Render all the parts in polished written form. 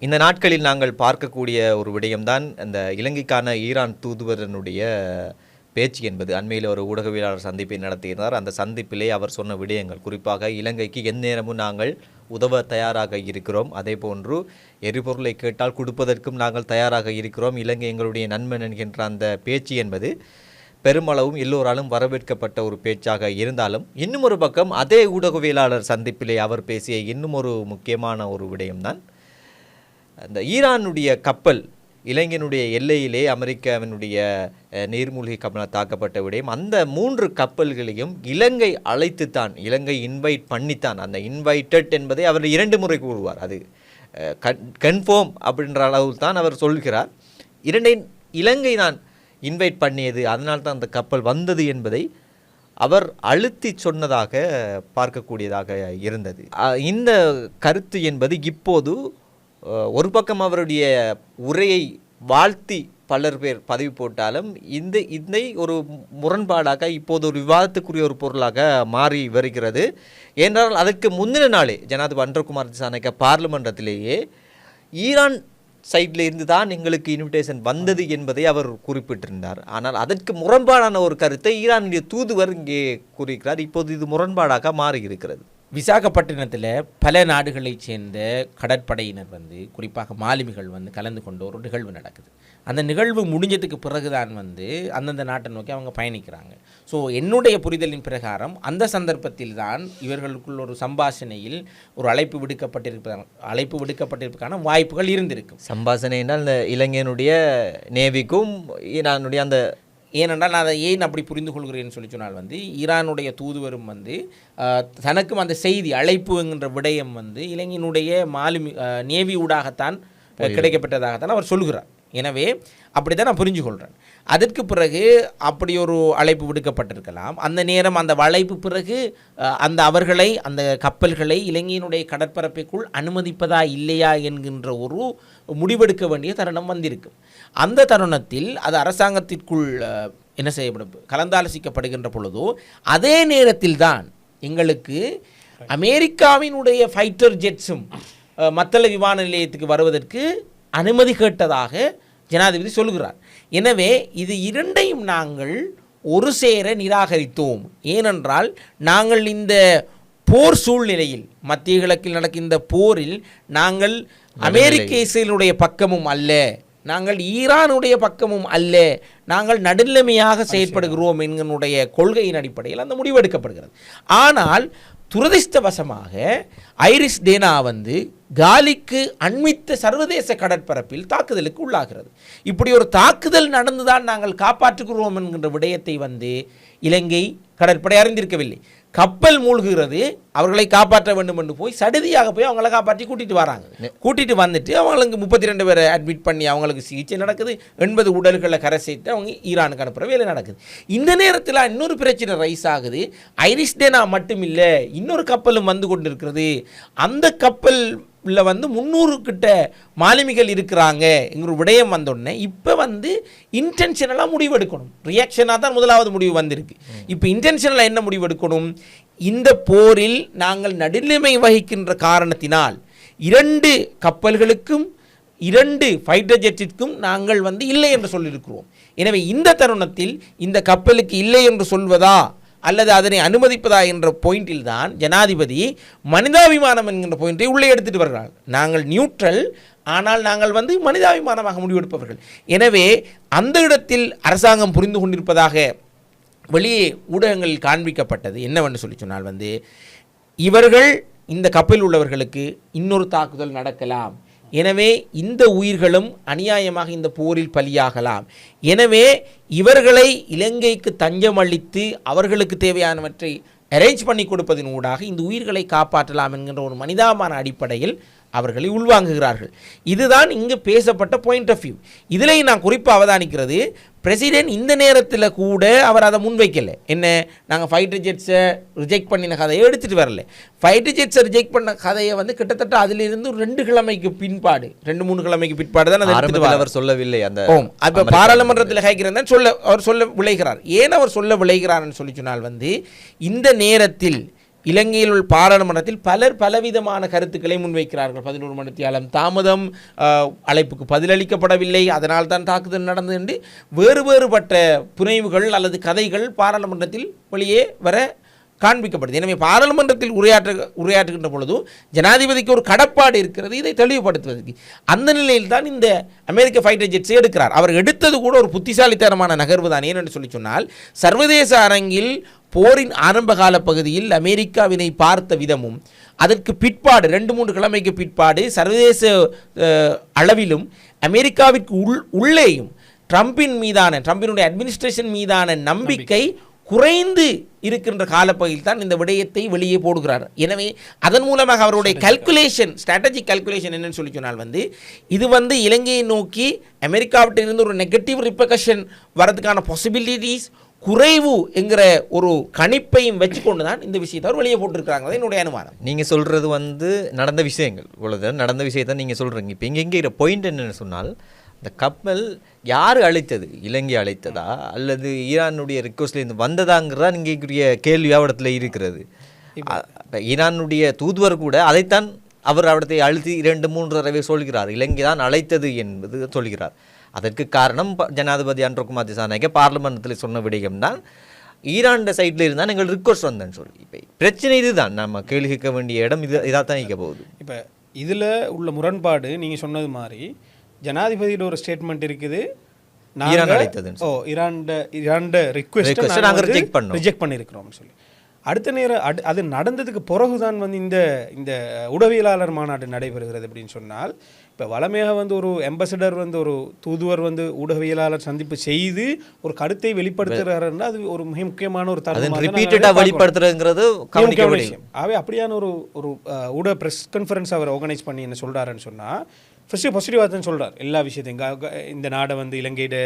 இந்த நாட்களில் நாங்கள் பார்க்கக்கூடிய ஒரு விடயம்தான் அந்த இலங்கைக்கான ஈரான் தூதுவரனுடைய பேச்சு என்பது. அண்மையில் ஒரு ஊடகவியலாளர் சந்திப்பை நடத்தியிருந்தார். அந்த சந்திப்பிலே அவர் சொன்ன விடயங்கள், குறிப்பாக இலங்கைக்கு எந்நேரமும் நாங்கள் உதவ தயாராக இருக்கிறோம், அதே போன்று எரிபொருளை கேட்டால் கொடுப்பதற்கும் நாங்கள் தயாராக இருக்கிறோம், இலங்கை எங்களுடைய நண்பன் என்கின்ற அந்த பேச்சு என்பது பெருமளவும் எல்லோராலும் வரவேற்கப்பட்ட ஒரு பேச்சாக இருந்தாலும், இன்னும் ஒரு பக்கம் அதே ஊடகவியலாளர் சந்திப்பிலே அவர் பேசிய இன்னும் ஒரு முக்கியமான ஒரு விடயம்தான் அந்த ஈரானுடைய கப்பல் இலங்கையினுடைய எல்லையிலே அமெரிக்காவினுடைய நீர்மூழ்கி கப்பலால் தாக்கப்பட்ட விடயம். அந்த 3 கப்பல்களையும் இலங்கை அழைத்துத்தான், இலங்கை இன்வைட் பண்ணித்தான். அந்த இன்வைட்டட் என்பதை அவர் 2 முறை கூறுவார். அது கன்ஃபார்ம் அப்படின்ற அளவில் தான் அவர் சொல்கிறார். இலங்கை தான் இன்வைட் பண்ணியது, அதனால்தான் அந்த கப்பல் வந்தது என்பதை அவர் அழுத்தி சொன்னதாக பார்க்கக்கூடியதாக இருந்தது. இந்த கருத்து என்பது இப்போது ஒரு பக்கம் அவருடைய உரையை வாழ்த்தி பலர் பேர் பதிவு போட்டாலும் இந்த ஒரு முரண்பாடாக இப்போது ஒரு விவாதத்துக்குரிய ஒரு பொருளாக மாறி வருகிறது. ஏனென்றால் அதற்கு முந்தின நாளே ஜனாதிபதி அன்றகுமார் திசாநாயக்க பார்லிமெண்டத்திலேயே ஈரான் சைடில் இருந்து தான் எங்களுக்கு இன்விடேஷன் வந்தது என்பதை அவர் குறிப்பிட்டிருந்தார். ஆனால் அதற்கு முரண்பாடான ஒரு கருத்தை ஈரானுடைய தூதுவர் இங்கே கூறுகிறார். இப்போது இது முரண்பாடாக மாறி இருக்கிறது. விசாகப்பட்டினத்தில் பல நாடுகளைச் சேர்ந்த கடற்படையினர் குறிப்பாக மாலுமிகள் கலந்து கொண்ட ஒரு நிகழ்வு நடக்குது. அந்த நிகழ்வு முடிஞ்சதுக்கு பிறகுதான் அந்தந்த நாட்டை நோக்கி அவங்க பயணிக்கிறாங்க. ஸோ என்னுடைய புரிதலின் பிரகாரம் அந்த சந்தர்ப்பத்தில் தான் இவர்களுக்குள் ஒரு சம்பாஷணையில் ஒரு அழைப்பு விடுக்கப்பட்டிருப்பதற்கான வாய்ப்புகள் இருந்திருக்கும். சம்பாஷணை என்றால் இந்த இலங்கையினுடைய நேவிக்கும் ஈரானுடைய அந்த, ஏனென்றால் நான் அதை ஏன் அப்படி புரிந்து கொள்கிறேன்னு சொன்னால் ஈரானுடைய தூதுவரும் தனக்கும் அந்த செய்தி அழைப்பு என்கின்ற விடயம் இலங்கையினுடைய நேவி ஊடாகத்தான் கிடைக்கப்பட்டதாகத்தான் அவர் சொல்கிறார். எனவே அப்படி தான் நான் புரிஞ்சு கொள்கிறேன். அதற்கு பிறகு அப்படி ஒரு அழைப்பு விடுக்கப்பட்டிருக்கலாம். அந்த நேரம் அந்த அழைப்பு பிறகு அவர்களை அந்த கப்பல்களை இலங்கையினுடைய கடற்பரப்புக்குள் அனுமதிப்பதா இல்லையா என்கின்ற ஒரு முடிவெடுக்க வேண்டிய தருணம் வந்திருக்கும். அந்த தருணத்தில் அது அரசாங்கத்திற்குள் என்ன செய்யப்படும், கலந்தாலோசிக்கப்படுகின்ற பொழுதோ அதே நேரத்தில் தான் எங்களுக்கு அமெரிக்காவினுடைய ஃபைட்டர் ஜெட்ஸும் மத்தள விமான நிலையத்துக்கு வருவதற்கு அனுமதி கேட்டதாக ஜனாதிபதி சொல்கிறார். எனவே இது இரண்டையும் நாங்கள் ஒரு சேர நிராகரித்தோம். ஏனென்றால் நாங்கள் இந்த போர் சூழ்நிலையில், மத்திய கிழக்கில் நடக்கின்ற போரில் நாங்கள் அமெரிக்க இஸ்ரேலுடைய பக்கமும் அல்ல, நாங்கள் ஈரானுடைய பக்கமும் அல்ல, நாங்கள் நடுநிலைமையாக செயற்படுகிறோம் என்கிற கொள்கையின் அடிப்படையில் அந்த முடிவு எடுக்கப்படுகிறது. ஆனால் துரதிர்ஷ்டவசமாக ஐரிஸ் டேனா காலிக்கு அண்மித்த சர்வதேச கடற்பரப்பில் தாக்குதலுக்கு உள்ளாகிறது. இப்படி ஒரு தாக்குதல் நடந்துதான் நாங்கள் காப்பாற்றுகிறோம் என்கின்ற விடயத்தை இலங்கை கடற்படை அறிந்திருக்கவில்லை. கப்பல் மூழ்குகிறது, அவர்களை காப்பாற்ற வேண்டும் என்று போய் சடுதியாக போய் அவங்கள காப்பாற்றி கூட்டிகிட்டு வராங்க. கூட்டிகிட்டு வந்துட்டு அவங்களுக்கு 32 பேரை அட்மிட் பண்ணி அவங்களுக்கு சிகிச்சை நடக்குது. 80 உடல்களை கரை சேர்த்து அவங்க ஈரானுக்கு அனுப்புகிற வேலை நடக்குது. இந்த நேரத்தில் இன்னொரு பிரச்சனை ரைஸ் ஆகுது. ஐரிஸ் டேனா மட்டும் இல்லை, இன்னொரு கப்பலும் வந்து கொண்டிருக்கிறது. அந்த கப்பல் 300 கிட்ட மாலுமிகள் இருக்கிறாங்க என்கிற விடயம் வந்தோடனே இப்போ இன்டென்ஷனலாக முடிவு எடுக்கணும். ரியாக்ஷனாக தான் முதலாவது முடிவு வந்திருக்கு. இப்போ இன்டென்ஷனலாக என்ன முடிவு எடுக்கணும்? இந்த போரில் நாங்கள் நடுநிலைமை வகிக்கின்ற காரணத்தினால் 2 கப்பல்களுக்கும் 2 ஃபைட்டர் ஜெட்டிற்கும் நாங்கள் இல்லை என்று சொல்லியிருக்கிறோம். எனவே இந்த தருணத்தில் இந்த கப்பலுக்கு இல்லை என்று சொல்வதா அல்லது அதனை அனுமதிப்பதா என்ற பாயிண்டில் தான் ஜனாதிபதி மனிதாபிமானம் என்கின்ற பாயிண்டை உள்ளே எடுத்துட்டு வருகிறார்கள். நாங்கள் நியூட்ரல், ஆனால் நாங்கள் மனிதாபிமானமாக முடிவெடுப்பவர்கள். எனவே அந்த இடத்தில் அரசாங்கம் புரிந்து கொண்டிருப்பதாக வெளியே ஊடகங்களில் காண்பிக்கப்பட்டது என்னவென்று சொன்னால் இவர்கள் இந்த கப்பலில் உள்ளவர்களுக்கு இன்னொரு தாக்குதல் நடக்கலாம், எனவே இந்த உயிர்களும் அநியாயமாக இந்த போரில் பலியாகலாம், எனவே இவர்களை இலங்கைக்கு தஞ்சம் அளித்து அவர்களுக்கு தேவையானவற்றை அரேஞ்ச் பண்ணி கொடுப்பதன் ஊடாக இந்த உயிர்களை காப்பாற்றலாம் என்கின்ற ஒரு மனிதாபிமான அடிப்படையில் அவர்களை உள்வாங்குகிறார்கள். இதுதான் இங்கு பேசப்பட்ட பாயிண்ட் ஆஃப் வியூ. இதில் நான் குறிப்பாக அவதானிக்கிறது, பிரசிடென்ட் இந்த நேரத்தில் கூட அவர் அதை முன்வைக்கலை. என்ன, நாங்கள் ஃபைட்டர் ஜெட்ஸை ரிஜெக்ட் பண்ணின கதையை எடுத்துகிட்டு வரல. ஃபைட்டர் ஜெட்ஸை ரிஜெக்ட் பண்ண கதையை கிட்டத்தட்ட அதிலிருந்து 2 கிழமைக்கு பின்பாடு 2-3 கிழமைக்கு பின்பாடு தான் அவர் சொல்லவில்லை. அந்த அப்போ பாராளுமன்றத்தில் கேட்கிறேன் அவர் சொல்ல விளைகிறார். ஏன் அவர் சொல்ல விளைகிறார்னு சொன்னால் இந்த நேரத்தில் இலங்கையில் உள்ள பாராளுமன்றத்தில் பலர் பலவிதமான கருத்துக்களை முன்வைக்கிறார்கள். 11 மணித்தியாலம் தாமதம், அழைப்புக்கு பதிலளிக்கப்படவில்லை, அதனால் தான் தாக்குதல் நடந்தது என்று வேறுபட்ட புனைவுகள் அல்லது கதைகள் பாராளுமன்றத்தில் வெளியே வர காண்பிக்கப்படுது. எனவே பாராளுமன்றத்தில் உரையாற்றுகின்ற பொழுது ஜனாதிபதிக்கு ஒரு கடப்பாடு இருக்கிறது இதை தெளிவுபடுத்துவதற்கு. அந்த நிலையில் தான் இந்த அமெரிக்க ஃபைட்டர் ஜெட்ஸை எடுக்கிறார். அவர் எடுத்தது கூட ஒரு புத்திசாலித்தனமான நகர்வு தான். ஏனென்று சொல்லி சொன்னால் சர்வதேச அரங்கில் போரின் ஆரம்பகால பகுதியில் அமெரிக்காவினை பார்த்த விதமும் அதற்கு பிற்பாடு 2-3 கிழமைக்கு பிற்பாடு சர்வதேச அளவிலும் அமெரிக்காவிற்கு உள்ளேயும் ட்ரம்பினுடைய அட்மினிஸ்ட்ரேஷன் மீதான நம்பிக்கை குறைந்து இருக்கின்ற காலப்பகுதியில் தான் இந்த விடயத்தை வெளியே போடுகிறார். எனவே அதன் மூலமாக அவருடைய ஸ்ட்ராட்டஜிக் கால்குலேஷன் என்னன்னு சொல்லி சொன்னால் இது இலங்கையை நோக்கி அமெரிக்காவிட்டிருந்து ஒரு நெகட்டிவ் ரிப்பர்கஷன் வரதுக்கான பாசிபிலிட்டிஸ் குறைவு என்கிற ஒரு கணிப்பையும் வச்சுக்கொண்டு தான் இந்த விஷயத்தை அவர் வெளியே போட்டிருக்கிறாங்க. என்னுடைய அனுமானம். நீங்கள் சொல்கிறது நடந்த விஷயங்கள் இவ்வளவு நடந்த விஷயத்தை நீங்கள் சொல்கிறீங்க. இப்போ இங்கே பாயிண்ட் என்னென்னு சொன்னால் இந்த கப்பல் யார் அழைத்தது? இலங்கை அழைத்ததா அல்லது ஈரானுடைய ரிக்வஸ்ட்லேருந்து வந்ததாங்கிறதா இங்கேக்குரிய கேள்வியாக இடத்துல இருக்கிறது. ஈரானுடைய தூதுவர் கூட அதைத்தான் அவர் அவடத்தை அழுத்தி 2-3 தடவை சொல்கிறார். இலங்கை தான் அழைத்தது என்பது சொல்கிறார். அதற்கு காரணம் ஜனாதிபதி அன்ரோகுமார் திசாநாயக்க பார்லிமெண்ட்டில் சொன்ன விடயம் தான் ஈரான் சைடில் இருந்தால் எங்கள் ரிக்வஸ்ட் வந்தேன்னு சொல்லி. இப்போ பிரச்சனை இதுதான், நம்ம கேள்வி கேட்க வேண்டிய இடம் இதாகத்தான் இருக்க போகுது. இப்போ இதில் உள்ள முரண்பாடு நீங்கள் சொன்னது மாதிரி ஜனாதிபதியோட ஒரு ஸ்டேட்மெண்ட் இருக்குது, ஈரான் அழைத்தது. ஈரான் ரிக்வெஸ்ட் நாங்கள் ரிஜெக்ட் பண்ணியிருக்கிறோம்னு சொல்லி. அடுத்த நேரம் அது நடந்ததுக்கு பிறகுதான் இந்த உடவியலாளர் மாநாடு நடைபெறுகிறது அப்படின்னு சொன்னால், இப்போ வளமையாக ஒரு எம்பசடர் ஒரு தூதுவர் ஊடகவியலாளர் சந்திப்பு செய்து ஒரு கருத்தை வெளிப்படுத்துகிறாருன்னா அது ஒரு மிக முக்கியமான ஒரு தருணம் வெளிப்படுத்துறதுங்கிறது விஷயம். ஆகவே அப்படியான ஒரு ஊடக ப்ரெஸ் கான்ஃபரன்ஸ் அவர் ஆர்கனைஸ் பண்ணி என்ன சொல்கிறாருன்னு சொன்னால், ஃபஸ்ட்டு பாசிட்டிவாக தான் சொல்கிறார். எல்லா விஷயத்தையும் இந்த நாடை இலங்கையோட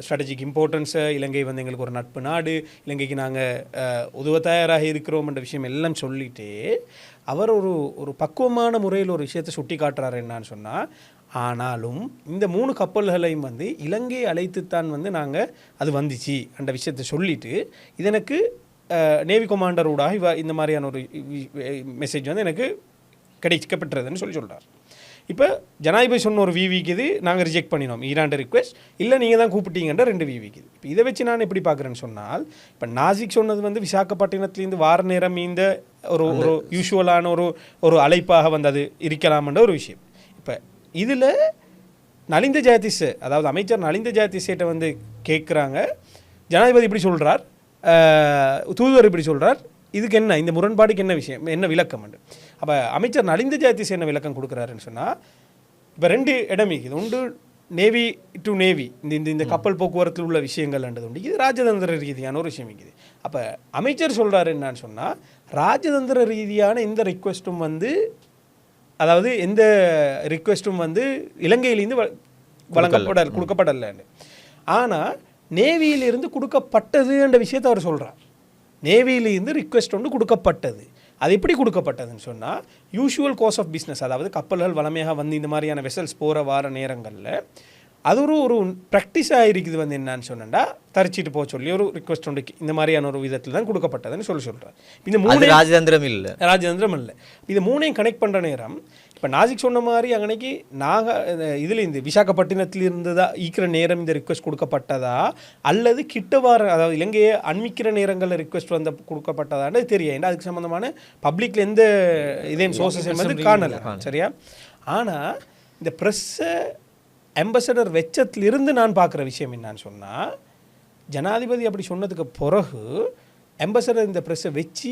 ஸ்ட்ராட்டஜிக் இம்பார்ட்டன்ஸை, இலங்கை எங்களுக்கு ஒரு நட்பு நாடு, இலங்கைக்கு நாங்கள் உதவ தயாராக இருக்கிறோம்ன்ற விஷயம் எல்லாம் சொல்லிட்டு அவர் ஒரு பக்குவமான முறையில் ஒரு விஷயத்தை சுட்டி காட்டுறாரு. என்னான்னு சொன்னால், ஆனாலும் இந்த 3 கப்பல்களையும் இலங்கையை அழைத்துத்தான் நாங்கள் அது வந்துச்சு அந்த விஷயத்தை சொல்லிட்டு இதற்கு நேவி கமாண்டர் ஊடாக இந்த மாதிரியான ஒரு மெசேஜ் எனக்கு கிடைக்கப்பட்டுறதுன்னு சொல்கிறார். இப்போ ஜனாதிபதி சொன்ன ஒரு விவிக்குது, நாங்கள் ரிஜெக்ட் பண்ணினோம் ஈரான் ரிக்வெஸ்ட், இல்லை நீங்கள் தான் கூப்பிட்டீங்கன்ற 2 விவிக்குது. இப்போ இதை வச்சு நான் எப்படி பார்க்குறேன்னு சொன்னால், இப்போ நாசிக் சொன்னது விசாகப்பட்டினத்துலேருந்து வார நேரம் இந்த ஒரு யூஷுவலான ஒரு அழைப்பாக அது இருக்கலாம்ன்ற ஒரு விஷயம். இப்போ இதில் நலிந்த ஜெயதிஸ், அதாவது அமைச்சர் நலிந்த ஜெயதிஸேட்ட கேட்குறாங்க, ஜனாதிபதி இப்படி சொல்கிறார், தூதுவர் இப்படி சொல்கிறார், இதுக்கு என்ன, இந்த முரண்பாடுக்கு என்ன விஷயம், என்ன விளக்கம்? அப்போ அமைச்சர் நலிந்த ஜெயதிஸ் என்ன விளக்கம் கொடுக்குறாருன்னு சொன்னால், இப்போ 2 இடம் இருக்குது. ஒன்று நேவி டு நேவி, இந்த கப்பல் போக்குவரத்தில் உள்ள விஷயங்கள்ன்றது உண்டு. இது ராஜதந்திர ரீதியான ஒரு விஷயம் இருக்குது. அப்போ அமைச்சர் சொல்கிறாரு என்னன்னு சொன்னால், ராஜதந்திர ரீதியான எந்த ரிக்வெஸ்ட்டும் அதாவது எந்த ரிக்வெஸ்ட்டும் இலங்கையிலேருந்து கொடுக்கப்படலைன்னு. ஆனால் நேவியிலிருந்து கொடுக்கப்பட்டதுன்ற விஷயத்தை அவர் சொல்கிறார். நேவியிலிருந்து ரிக்வெஸ்ட் கொடுக்கப்பட்டது. அது எப்படி கொடுக்கப்பட்டதுன்னு சொன்னால், யூஷுவல் கோர்ஸ் ஆஃப் பிஸ்னஸ், அதாவது கப்பல்கள் வளமையாக இந்த மாதிரியான வெசல்ஸ் போகிற வார நேரங்களில் அது ஒரு ப்ராக்டிஸாக இருக்குது. என்னன்னு சொன்னா, தரிச்சிட்டு போக சொல்லி ஒரு ரிக்வெஸ்ட் இந்த மாதிரியான ஒரு விதத்தில் தான் கொடுக்கப்பட்டதுன்னு சொல்கிறார். இந்த 3 ராஜதந்திரம் இல்லை. இது 3ஐயும் கனெக்ட் பண்ணுற நேரம், இப்போ நாசிக் சொன்ன மாதிரி அன்னைக்கு நாங்கள் இதில் விசாகப்பட்டினத்தில் இருந்ததா ஈக்கிற நேரம் இந்த ரிக்வெஸ்ட் கொடுக்கப்பட்டதா, அல்லது கிட்ட வார, அதாவது இலங்கையை அண்மிக்கிற நேரங்களில் ரிக்வெஸ்ட் கொடுக்கப்பட்டதான்னு தெரியும். அதுக்கு சம்மந்தமான பப்ளிக்கில் எந்த இதேன் சோர்சஸ் காணலை, சரியா? ஆனால் இந்த ப்ரெஸ்ஸை அம்பாசடர் வெச்சத்திலிருந்து நான் பார்க்குற விஷயம் என்னன்னு சொன்னால், ஜனாதிபதி அப்படி சொன்னதுக்கு பிறகு அம்பாசடர் இந்த ப்ரெஸ்ஸை வச்சு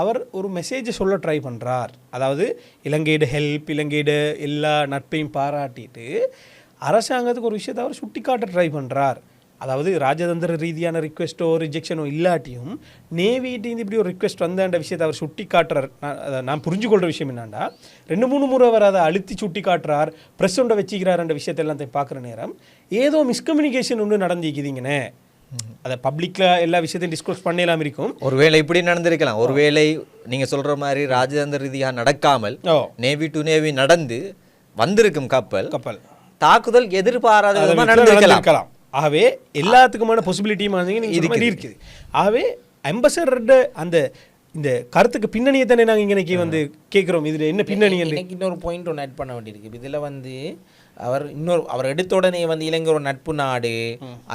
அவர் ஒரு மெசேஜை சொல்ல ட்ரை பண்ணுறார். அதாவது இலங்கையோட ஹெல்ப், இலங்கையோட எல்லா நட்பையும் பாராட்டிட்டு அரசாங்கத்துக்கு ஒரு விஷயத்தை அவர் சுட்டி காட்ட ட்ரை பண்ணுறார். அதாவது ராஜதந்திர ரீதியான ரிக்வெஸ்ட்டோ ரிஜெக்ஷனோ இல்லாட்டியும் நேவிகிட்டேருந்து இப்படி ஒரு ரிக்வெஸ்ட் வந்தன்ற விஷயத்தை அவர் சுட்டி காட்டுறார். நான் புரிஞ்சுக்கொள்கிற விஷயம் என்னன்னா, 2-3 முறை அவர் அதை அழுத்தி சுட்டி காட்டுறார், ப்ரெஸ் ஒன்றை வச்சுக்கிறார்ன்ற விஷயத்தை எல்லாம் பார்க்குற நேரம் ஏதோ மிஸ்கம்யூனிகேஷன் ஒன்று நடந்திருக்குதுங்கண்ணே. அதை பப்ளிக்கில் எல்லா விஷயத்தையும் டிஸ்கஸ் பண்ணலாம் இருக்கும். ஒருவேளை இப்படி நடந்திருக்கலாம், ஒருவேளை நீங்கள் சொல்கிற மாதிரி ராஜதந்திர ரீதியாக நடக்காமல் நேவி டு நேவி நடந்து வந்திருக்கும் கப்பல் தாக்குதல் எதிர்பாராத விதமாக நடந்திருக்கலாம். ஆகவே எல்லாத்துக்குமான பாசிபிலிட்டியும் இருக்குது. ஆகவே அம்பாசடரோட அந்த இந்த கருத்துக்கு பின்னணியை தானே நாங்கள் இன்னைக்கு வந்து கேட்குறோம். இதில் என்ன பின்னணி என்று எனக்கு இன்னொரு பாயிண்ட் ஒன்று ஆட் பண்ண வேண்டியிருக்கு. இதில் வந்து அவர் எடுத்த உடனே வந்து இலங்கை ஒரு நட்பு நாடு,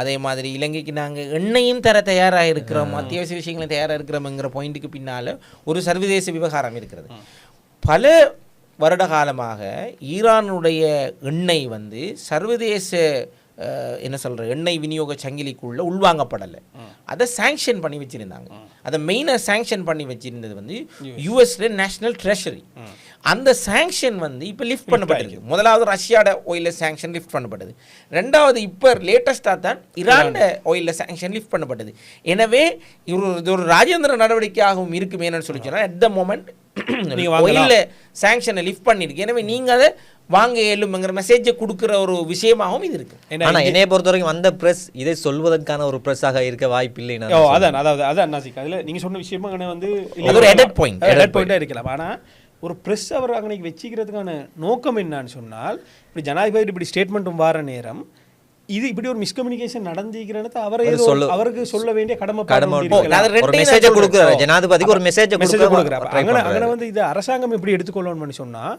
அதே மாதிரி இலங்கைக்கு நாங்கள் எண்ணெயும் தர தயாராக இருக்கிறோம், அத்தியாவசிய விஷயங்களும் தயாராக இருக்கிறோம்ங்கிற பாயிண்ட்டுக்கு பின்னால் ஒரு சர்வதேச விவகாரம் இருக்கிறது. பல வருட காலமாக ஈரானுடைய எண்ணெய் வந்து சர்வதேச என்ன சொல்கிற எண்ணெய் விநியோக சங்கிலிக்குள்ளே உள்வாங்கப்படலை. அதை சாங்ஷன் பண்ணி வச்சுருந்தாங்க. அதை மெயினாக சாங்ஷன் பண்ணி வச்சுருந்தது வந்து யூஎஸ்ல நேஷனல் ட்ரெஷரி. அந்த சாங்ஷன் வந்து இப்போ லிஃப்ட் பண்ணப்பட்டிருக்கு. முதலாவது ரஷ்யாவோட ஆயிலில் சாங்ஷன் லிஃப்ட் பண்ணப்பட்டது. ரெண்டாவது இப்போ லேட்டஸ்டாக தான் ஈரானோட ஆயிலில் சாங்ஷன் லிஃப்ட் பண்ணப்பட்டது. எனவே இது ஒரு ராஜேந்திர நடவடிக்கையாகவும் இருக்கும். என்னன்னு சொல்லி சொன்னால் அட் த மோமெண்ட் ஆயிலில் சாங்ஷனை லிஃப்ட் பண்ணியிருக்கு. எனவே நீங்கள் அதை வாங்க இயலும்ங்கிற மெசேஜை கொடுக்குற ஒரு விஷயமாகவும் இது இருக்கு. ஆனால் என்னைய பொறுத்த வரைக்கும் அந்த ப்ரெஸ் இதை சொல்வதற்கான ஒரு ப்ரெஸ்ஸாக இருக்க வாய்ப்பு இல்லை. அதான் நாசிக் அதில் நீங்கள் சொன்ன விஷயமா வந்து ஒரு எடட் பாயிண்டாக இருக்கலாம். ஆனால் ஒரு ப்ரெஸ் அவர் அன்னைக்கு வச்சுக்கிறதுக்கான நோக்கம் என்னன்னு சொன்னால், இப்படி ஜனாதிபதி இப்படி ஸ்டேட்மெண்ட்டும் வார நேரம் இது இப்படி ஒரு மிஸ்கம்யூனிகேஷன் நடந்திருக்கிறது அவருக்கு சொல்ல வேண்டிய கடமை ஜனாதிபதிக்கு ஒரு மெசேஜ் கொடுக்குறாரு. அங்கே வந்து இது அரசாங்கம் எப்படி எடுத்துக்கொள்ளணும்னு சொன்னால்,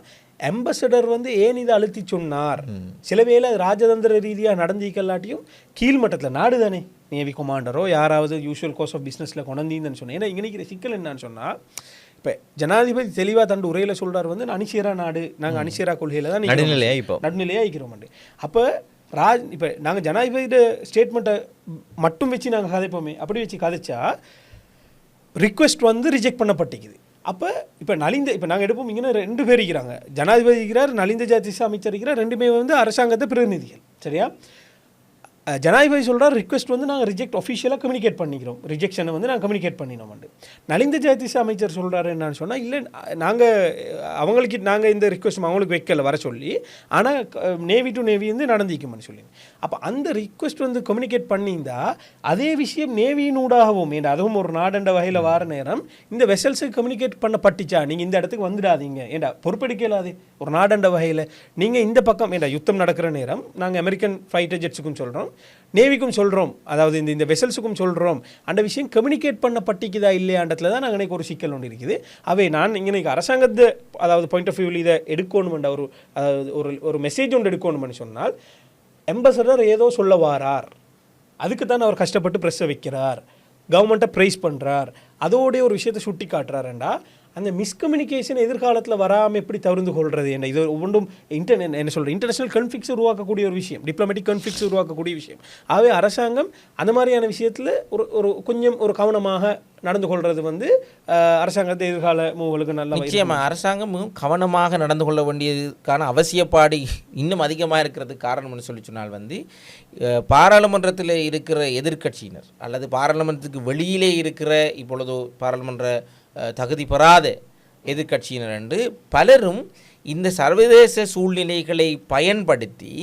அம்பாசடர் வந்து ஏன் இதை அழுத்தி சொன்னார், சில வேளை ராஜதந்திர ரீதியாக நடந்திக்கலாட்டியும் கீழ்மட்டத்தில் நாடு தானே நேவி கமாண்டரோ யாராவது யூஷுவல் கோர்ஸ் ஆஃப் பிஸ்னஸில் கொண்டீங்கன்னு சொன்னேன். ஏன்னா இங்கே சிக்கல் என்னன்னு சொன்னால், இப்போ ஜனாதிபதி தெளிவாக தண்டு உரையில் சொல்கிறார் வந்து அணிசேரா நாடு, நாங்கள் அணிசேரா கொள்கையில் தான் நடுநிலையாக இருக்கிறோம். அப்போ இப்போ நாங்கள் ஜனாதிபதியோட ஸ்டேட்மெண்ட்டை மட்டும் வச்சு நாங்கள் கதைப்போமே, அப்படி வச்சு கதைச்சா ரிக்வெஸ்ட் வந்து ரிஜெக்ட் பண்ணப்பட்டிக்குது. அப்போ இப்போ நாங்கள் எடுப்போம், இங்கே 2 பேர் இருக்கிறாங்க, ஜனாதிபதி இருக்கிறார், நலிந்த ஜாதிச அமைச்சர் இருக்கிறார், 2 வந்து அரசாங்கத்தை பிரதிநிதிகள். சரியா? ஜனாதிபதி சொல்கிறார் ரிக்வெஸ்ட் வந்து நாங்கள் ரிஜெக்ட் ஒஃபிஷியலாக கம்யூனிகேட் பண்ணிக்கிறோம், ரிஜெக்ஷனை வந்து நாங்கள் கம்யூனிகேட் பண்ணினோம். நலிந்த ஜாதிச அமைச்சர் சொல்கிறாரு என்னன்னு சொன்னால், இல்லை நாங்கள் இந்த ரிக்வெஸ்ட் அவங்களுக்கு வைக்கல வர சொல்லி, ஆனால் நேவி டு நேவி வந்து நடந்திக்கும்னு சொல்லி. அப்போ அந்த ரிக்வெஸ்ட் வந்து கம்யூனிகேட் பண்ணியிருந்தா அதே விஷயம் நேவியினூடாகவும், ஏன்னா அதுவும் ஒரு நாடண்ட வகையில் வார நேரம் இந்த வெசல்ஸுக்கு கம்யூனிகேட் பண்ணப்பட்டுச்சா, நீங்கள் இந்த இடத்துக்கு வந்துடாதீங்க, ஏண்டா பொறுப்பெடுக்கலாது ஒரு நாடண்ட வகையில், நீங்கள் இந்த பக்கம் ஏண்டா யுத்தம் நடக்கிற நேரம் நாங்கள் அமெரிக்கன் ஃபைட்டர் ஜெட்ஸுக்கும் சொல்கிறோம், நேவிக்கும் சொல்கிறோம், அதாவது இந்த வெசல்ஸுக்கும் சொல்கிறோம், அந்த விஷயம் கம்யூனிகேட் பண்ணப்பட்டிக்குதா இல்லையாண்டத்தில் தான் நாங்கள் ஒரு சிக்கல் ஒன்று இருக்குது. அவை நான் இன்னைக்கு அரசாங்கத்தை அதாவது பாயிண்ட் ஆஃப் வியூவில் இதை எடுக்கணுமென்ற ஒரு மெசேஜ் ஒன்று எடுக்கணும்னு சொன்னால், அம்பாசடர் ஏதோ சொல்ல வாரார், அதுக்கு தான் அவர் கஷ்டப்பட்டு ப்ரெஸ்ஸை வைக்கிறார், கவர்மெண்ட்டை ப்ரைஸ் பண்ணுறார், அதோடைய ஒரு விஷயத்தை சுட்டி காட்டுறாருண்டா அந்த மிஸ்கம்யூனிகேஷன் எதிர்காலத்தில் வராமல் எப்படி தவிர்த்து கொள்வது என்ன, இது ஒன்றும் என்ன சொல்கிற இன்டர்நேஷனல் கன்ஃப்ளிக்ஸ் உருவாக்கக்கூடிய ஒரு விஷயம், டிப்ளமேட்டிக் கன்ஃப்ளிக்ஸ் உருவாக்கக்கூடிய விஷயம். ஆகவே அரசாங்கம் அந்த மாதிரியான விஷயத்தில் கொஞ்சம் கவனமாக நடந்து கொள்வது வந்து அரசாங்கத்தை எதிர்கால மூவலுக்கு நல்ல நிச்சயமாக அரசாங்கம் கவனமாக நடந்து கொள்ள வேண்டியதுக்கான அவசியப்பாடு இன்னும் அதிகமாக இருக்கிறதுக்கு காரணம்னு சொல்லி சொன்னால் வந்து பாராளுமன்றத்தில் இருக்கிற எதிர்க்கட்சியினர் அல்லது பாராளுமன்றத்துக்கு வெளியிலே இருக்கிற இப்பொழுது பாராளுமன்ற தகுதி பெறாத எதிர்க்கட்சியினர் என்று பலரும் இந்த சர்வதேச சூழ்நிலைகளை பயன்படுத்தி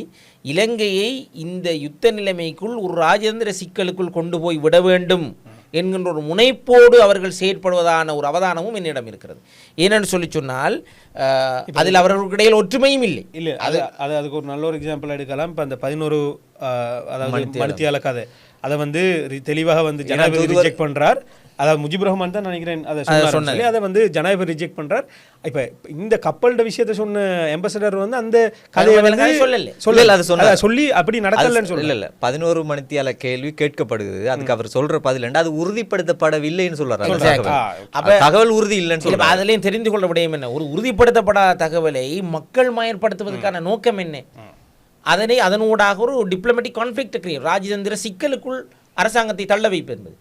இலங்கையை இந்த யுத்த நிலைமைக்குள் ஒரு ராஜேந்திர சிக்கலுக்குள் கொண்டு போய் விட வேண்டும் என்கின்ற ஒரு முனைப்போடு அவர்கள் செயற்படுவதான ஒரு அவதானமும் என்னிடம் இருக்கிறது. ஏனென்று சொல்லி சொன்னால் அதில் அவர்களுக்கு இடையில் ஒற்றுமையும் இல்லை. அதுக்கு ஒரு நல்ல ஒரு எக்ஸாம்பிள் எடுக்கலாம். இப்போ அந்த 11 அதாவது மணித்தியால கதை அதை வந்து தெளிவாக வந்து ஜனாதிபதி ரிஜெக்ட் பண்ணுறார். அதாவது முஜிபுர் ரஹ்மான் தான் நினைக்கிறேன் அதை சொன்னார், அதை வந்து ஜனாதிபதி ரிஜெக்ட் பண்ணுறார். இப்போ இந்த கப்பல்ட விஷயத்தை சொன்ன அம்பாசடர் வந்து அந்த கதையை வந்து சொல்லி அப்படி நடக்கலன்னு சொல்லல. 11 மணித்தியால கேள்வி கேட்கப்படுது, அதுக்கு அவர் சொல்ற பதில் அது உறுதிப்படுத்தப்படவில்லைன்னு சொல்றாரு. தகவல் உறுதி இல்லைன்னு சொல்றாரு. அதுலயும் தெரிந்து கொள்ள விடயம் என்ன, ஒரு உறுதிப்படுத்தப்படாத தகவலை மக்கள் மயப்படுத்துவதற்கான நோக்கம் என்ன, அதனூடாக ஒரு டிப்ளமேட்டிக் கான்ஃப்ளிக்ட் கிரியேட், ராஜதந்திர சிக்கலுக்குள் அரசாங்கத்தை தள்ள வைப்பு என்பது